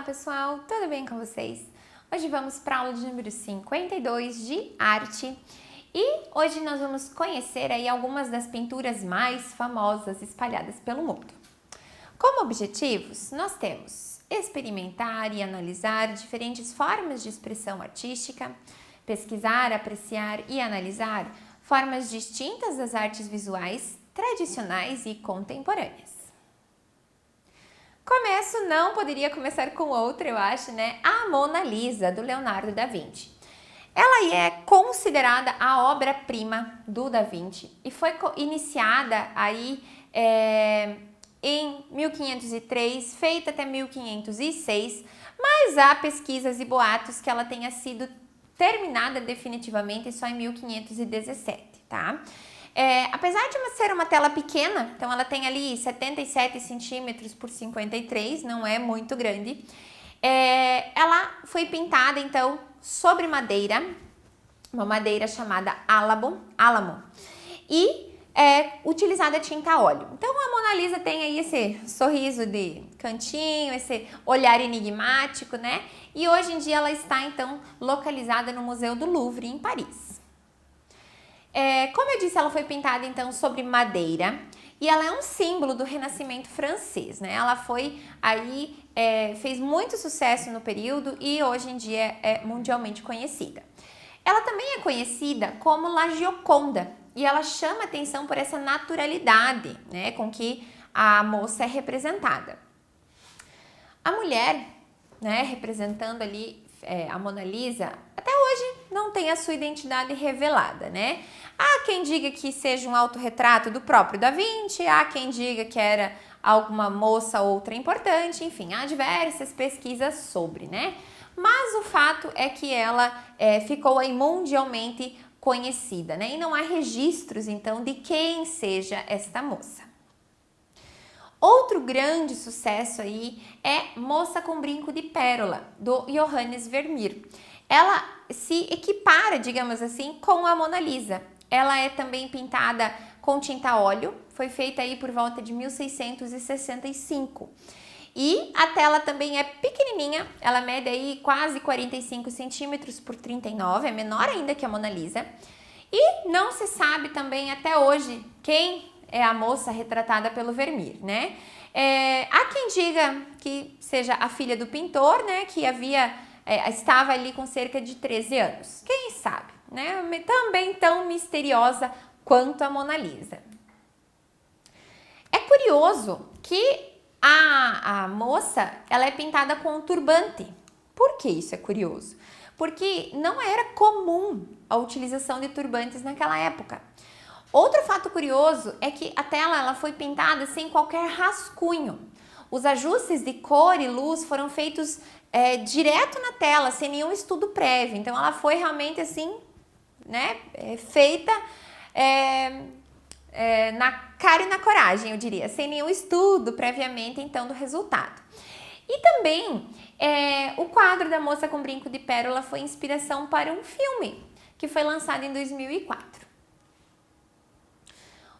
Olá pessoal, tudo bem com vocês? Hoje vamos para a aula de número 52 de arte e hoje nós vamos conhecer aí algumas das pinturas mais famosas espalhadas pelo mundo. Como objetivos, nós temos experimentar e analisar diferentes formas de expressão artística, pesquisar, apreciar e analisar formas distintas das artes visuais, tradicionais e contemporâneas. Não poderia começar com outra, eu acho, né? A Mona Lisa, do Leonardo da Vinci. Ela é considerada a obra-prima do Da Vinci e foi iniciada aí em 1503, feita até 1506, mas há pesquisas e boatos que ela tenha sido terminada definitivamente só em 1517, tá? Apesar de ser uma tela pequena, então ela tem ali 77 centímetros por 53, não é muito grande, ela foi pintada então sobre madeira, uma madeira chamada álamo, e utilizada tinta a óleo. Então a Mona Lisa tem aí esse sorriso de cantinho, esse olhar enigmático, né? E hoje em dia ela está então localizada no Museu do Louvre, em Paris. Como eu disse, ela foi pintada então sobre madeira e ela é um símbolo do Renascimento francês, né? Ela foi aí, fez muito sucesso no período e hoje em dia é mundialmente conhecida. Ela também é conhecida como La Gioconda e ela chama atenção por essa naturalidade, né, com que a moça é representada. A mulher, né, representando ali a Mona Lisa, até hoje não tem a sua identidade revelada, né? Há quem diga que seja um autorretrato do próprio Da Vinci, há quem diga que era alguma moça outra importante, enfim, há diversas pesquisas sobre, né? Mas o fato é que ela ficou aí mundialmente conhecida, né? E não há registros, então, de quem seja esta moça. Outro grande sucesso aí é Moça com Brinco de Pérola, do Johannes Vermeer. Ela se equipara, digamos assim, com a Mona Lisa. Ela é também pintada com tinta a óleo, foi feita aí por volta de 1665. E a tela também é pequenininha, ela mede aí quase 45 centímetros por 39, é menor ainda que a Mona Lisa. E não se sabe também até hoje quem é a moça retratada pelo Vermeer, né? Há quem diga que seja a filha do pintor, né? Que estava ali com cerca de 13 anos. Quem sabe, né? Também tão misteriosa quanto a Mona Lisa. É curioso que a moça, ela é pintada com um turbante. Por que isso é curioso? Porque não era comum a utilização de turbantes naquela época. Outro fato curioso é que a tela ela foi pintada sem qualquer rascunho. Os ajustes de cor e luz foram feitos direto na tela, sem nenhum estudo prévio. Então ela foi realmente assim, né, feita na cara e na coragem, eu diria, sem nenhum estudo previamente então do resultado. E também o quadro da Moça com Brinco de Pérola foi inspiração para um filme que foi lançado em 2004.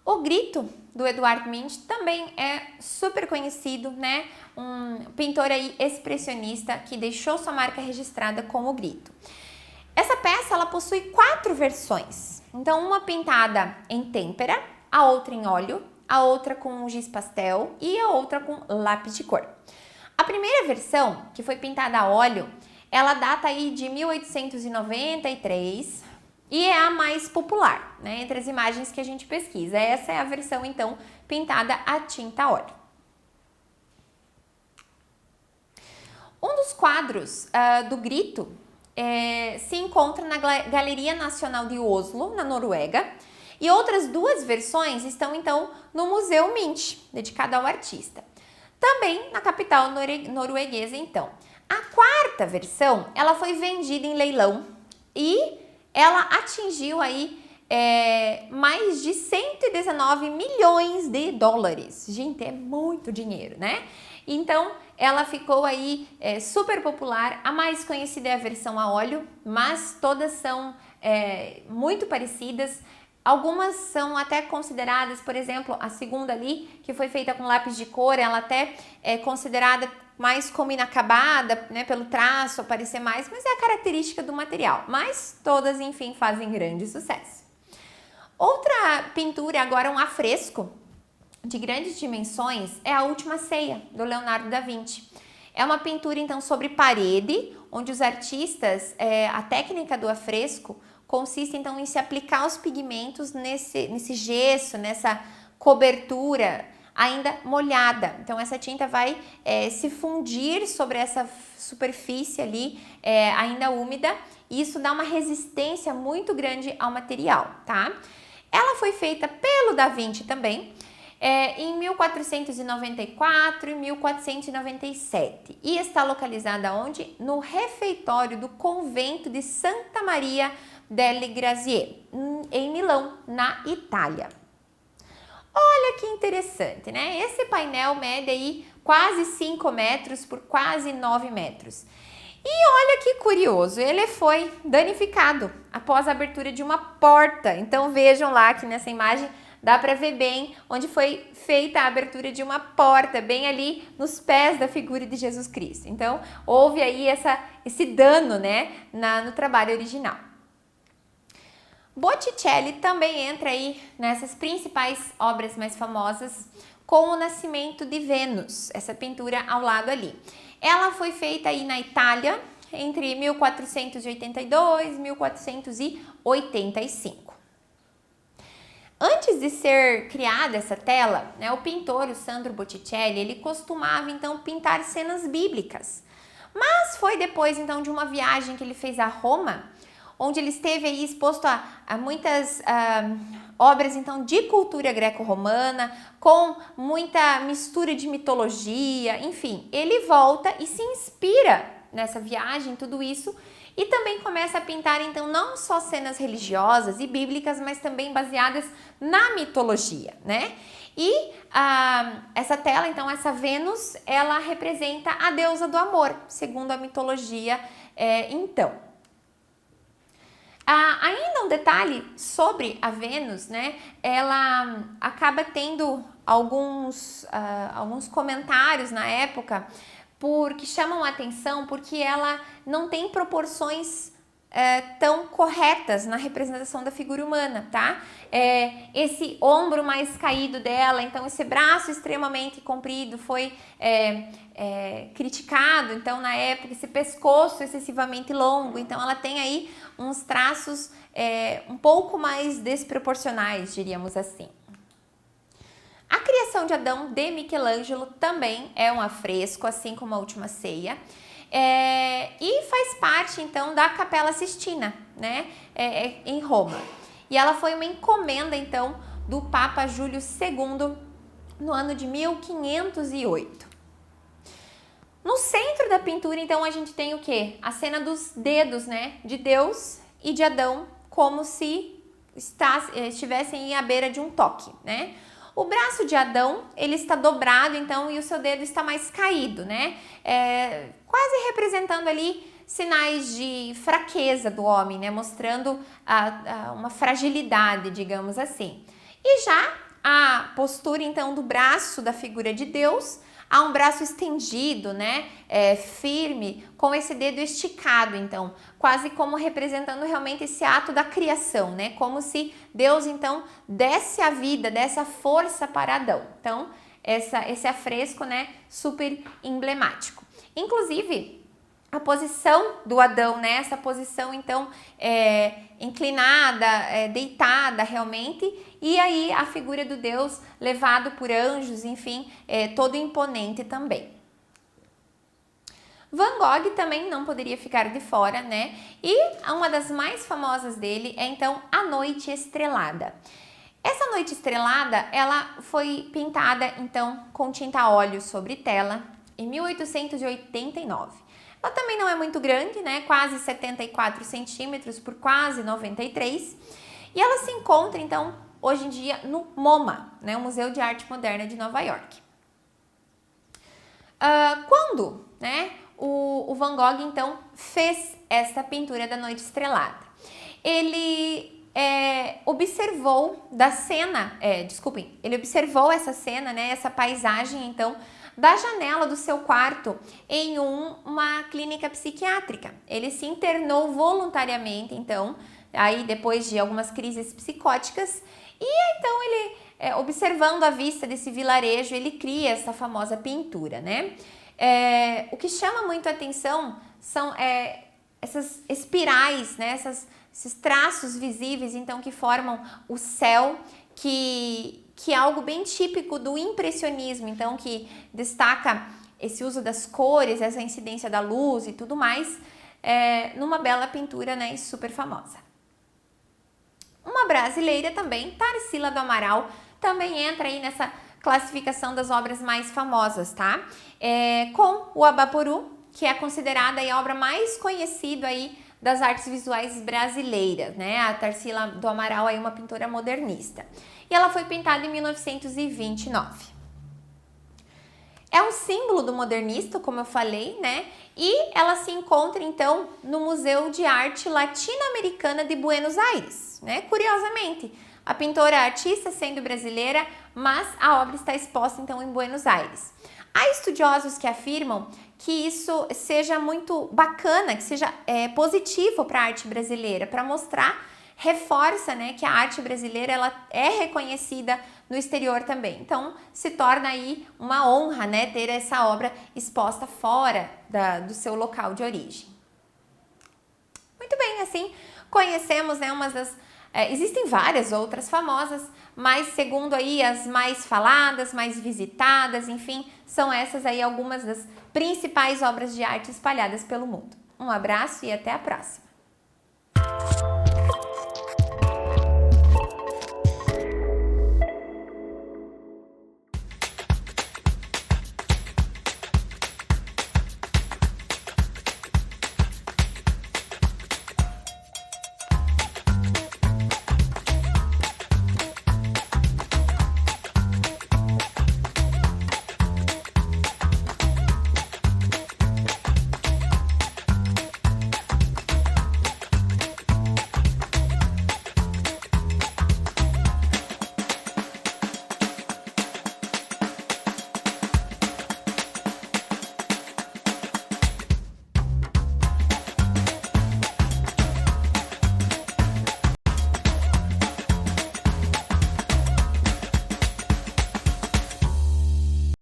O Grito, do Edvard Munch, também é super conhecido, né? Um pintor aí expressionista que deixou sua marca registrada com o Grito. Essa peça ela possui 4 versões. Então, uma pintada em têmpera, a outra em óleo, a outra com giz pastel e a outra com lápis de cor. A primeira versão, que foi pintada a óleo, ela data aí de 1893 e é a mais popular, né, entre as imagens que a gente pesquisa. Essa é a versão, então, pintada a tinta a óleo. Um dos quadros do Grito se encontra na Galeria Nacional de Oslo, na Noruega, e outras 2 versões estão, então, no Museu Munch, dedicado ao artista. Também na capital norueguesa, então. A 4ª versão, ela foi vendida em leilão e ela atingiu aí mais de 119 milhões de dólares. Gente, é muito dinheiro, né? Então, ela ficou aí super popular. A mais conhecida é a versão a óleo, mas todas são muito parecidas. Algumas são até consideradas, por exemplo, a segunda ali, que foi feita com lápis de cor, ela até é considerada mais como inacabada, né, pelo traço aparecer mais, mas é a característica do material. Mas todas, enfim, fazem grande sucesso. Outra pintura, agora um afresco de grandes dimensões, é a Última Ceia, do Leonardo da Vinci. É uma pintura, então, sobre parede, onde os artistas, a técnica do afresco consiste, então, em se aplicar os pigmentos nesse gesso, nessa cobertura ainda molhada. Então, essa tinta vai se fundir sobre essa superfície ali ainda úmida, e isso dá uma resistência muito grande ao material, tá? Ela foi feita pelo Da Vinci também, em 1494 e 1497, e está localizada onde? No refeitório do convento de Santa Maria delle Grazie, em Milão, na Itália. Olha que interessante, né? Esse painel mede aí quase 5 metros por quase 9 metros. E olha que curioso, ele foi danificado após a abertura de uma porta. Então vejam lá que nessa imagem dá para ver bem onde foi feita a abertura de uma porta, bem ali nos pés da figura de Jesus Cristo. Então houve aí esse dano, né, no trabalho original. Botticelli também entra aí nessas principais obras mais famosas, com o Nascimento de Vênus, essa pintura ao lado ali. Ela foi feita aí na Itália entre 1482 e 1485. Antes de ser criada essa tela, né, o pintor, o Sandro Botticelli, ele costumava então pintar cenas bíblicas. Mas foi depois então de uma viagem que ele fez a Roma, onde ele esteve aí exposto a muitas obras então de cultura greco-romana, com muita mistura de mitologia, enfim, ele volta e se inspira nessa viagem, tudo isso, e também começa a pintar então não só cenas religiosas e bíblicas, mas também baseadas na mitologia, né? E essa tela, então, essa Vênus, ela representa a deusa do amor, segundo a mitologia, então. Ainda um detalhe sobre a Vênus, né? Ela acaba tendo alguns comentários na época que chamam a atenção, porque ela não tem proporções tão corretas na representação da figura humana, tá? Esse ombro mais caído dela, então esse braço extremamente comprido foi criticado, então na época, esse pescoço excessivamente longo, então ela tem aí uns traços um pouco mais desproporcionais, diríamos assim. A Criação de Adão, de Michelangelo, também é um afresco, assim como a Última Ceia, e faz parte, então, da Capela Sistina, né, em Roma. E ela foi uma encomenda, então, do Papa Júlio II, no ano de 1508. No centro da pintura, então, a gente tem o quê? A cena dos dedos, né, de Deus e de Adão, como se estivessem à beira de um toque, né? O braço de Adão, ele está dobrado, então, e o seu dedo está mais caído, né? Quase representando ali sinais de fraqueza do homem, né? Mostrando uma fragilidade, digamos assim. E já a postura, então, do braço da figura de Deus, há um braço estendido, né? Firme, com esse dedo esticado, então, quase como representando realmente esse ato da criação, né? Como se Deus, então, desse a vida, desse a força para Adão. Então, esse afresco, né? Super emblemático. Inclusive, a posição do Adão, né? Essa posição, então, inclinada, deitada realmente, e aí a figura do Deus levado por anjos, enfim, todo imponente também. Van Gogh também não poderia ficar de fora, né? E uma das mais famosas dele é, então, A Noite Estrelada. Essa Noite Estrelada, ela foi pintada, então, com tinta a óleo sobre tela, em 1889. Ela também não é muito grande, né? Quase 74 centímetros por quase 93. E ela se encontra, então, hoje em dia no MoMA, né? O Museu de Arte Moderna de Nova York. Quando, né, o Van Gogh, então, fez essa pintura da Noite Estrelada, ele observou da cena, ele observou essa cena, né, essa paisagem, então, da janela do seu quarto em uma clínica psiquiátrica. Ele se internou voluntariamente, então, aí depois de algumas crises psicóticas, e então ele, observando a vista desse vilarejo, ele cria essa famosa pintura, né? O que chama muito a atenção são essas espirais, né? Esses traços visíveis, então, que formam o céu, que é algo bem típico do impressionismo, então, que destaca esse uso das cores, essa incidência da luz e tudo mais, numa bela pintura, né, super famosa. Uma brasileira também, Tarsila do Amaral, também entra aí nessa classificação das obras mais famosas, tá? Com o Abaporu, que é considerada a obra mais conhecida aí das artes visuais brasileiras, né? A Tarsila do Amaral é uma pintora modernista. E ela foi pintada em 1929. É um símbolo do modernista, como eu falei, né? E ela se encontra, então, no Museu de Arte Latino-Americana de Buenos Aires, né? Curiosamente, a pintora artista sendo brasileira, mas a obra está exposta, então, em Buenos Aires. Há estudiosos que afirmam que isso seja muito bacana, que seja positivo para a arte brasileira, para mostrar, reforça, né, que a arte brasileira ela é reconhecida no exterior também. Então, se torna aí uma honra, né, ter essa obra exposta fora do seu local de origem. Muito bem, assim, conhecemos, né, existem várias outras famosas, mas segundo aí as mais faladas, mais visitadas, enfim, são essas aí algumas das principais obras de arte espalhadas pelo mundo. Um abraço e até a próxima!